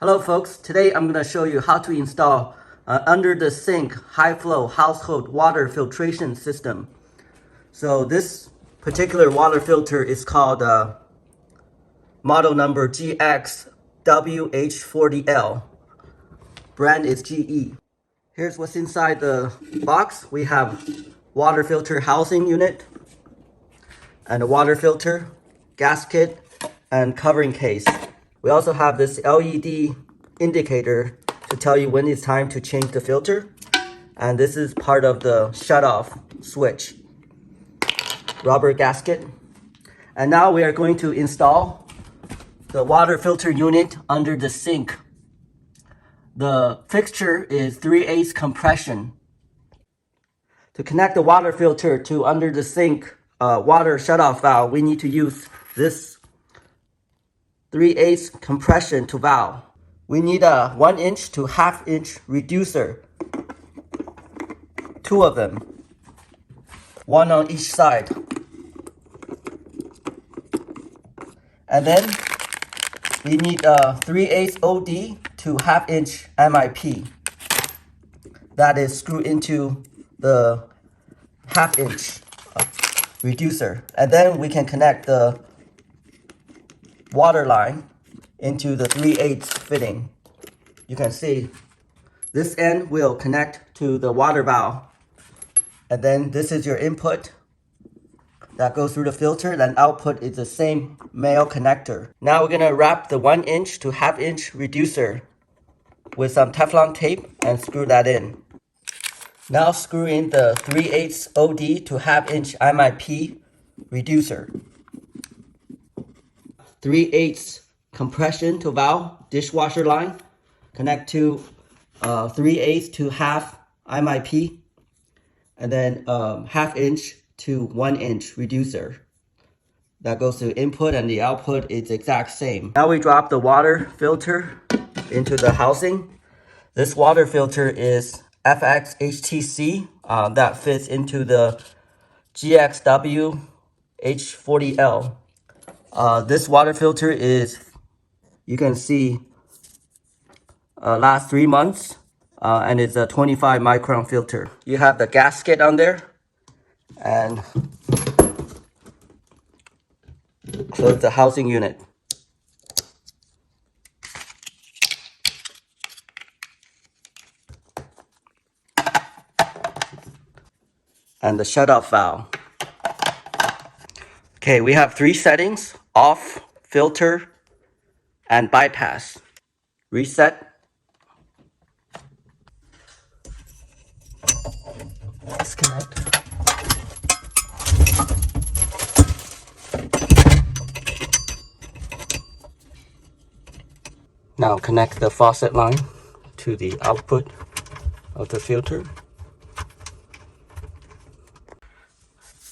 Hello folks, today I'm going to show you how to install under the sink high flow household water filtration system. So this particular water filter is called model number GXWH40L. Brand is GE. Here's what's inside the box. We have water filter housing unit and a water filter, gasket, and covering case. We also have this LED indicator to tell you when it's time to change the filter. And this is part of the shut-off switch. Rubber gasket. And now we are going to install the water filter unit under the sink. The fixture is 3/8 compression. To connect the water filter to under the sink water shut-off valve, we need to use this 3/8 compression to valve. We need a 1" to 1/2" reducer. 2 of them. 1 on each side. And then we need a 3/8 OD to 1/2" MIP. That is screwed into the 1/2" reducer. And then we can connect the water line into the 3/8 fitting. You can see this end will connect to the water valve. And then this is your input that goes through the filter. Then output is the same male connector. Now we're gonna wrap the 1" to 1/2" reducer with some Teflon tape and screw that in. Now screw in the 3/8 OD to 1/2" MIP reducer. 3/8 compression to valve dishwasher line. Connect to 3/8 to 1/2 MIP. And then 1/2" to 1" reducer. That goes to input and the output is exact same. Now we drop the water filter into the housing. This water filter is FXHTC that fits into the GXWH40L. This water filter is, you can see, last 3 months, and it's a 25 micron filter. You have the gasket on there, and close the housing unit. And the shut-off valve. Okay, we have 3 settings: off, filter, and bypass. Reset. Disconnect. Now connect the faucet line to the output of the filter.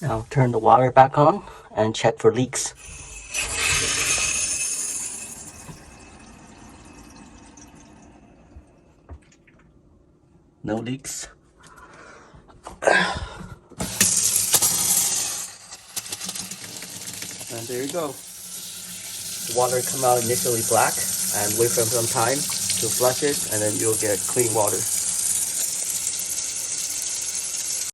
Now turn the water back on and check for leaks. No leaks. And there you go. The water come out initially black, and wait for some time to flush it, and then you'll get clean water.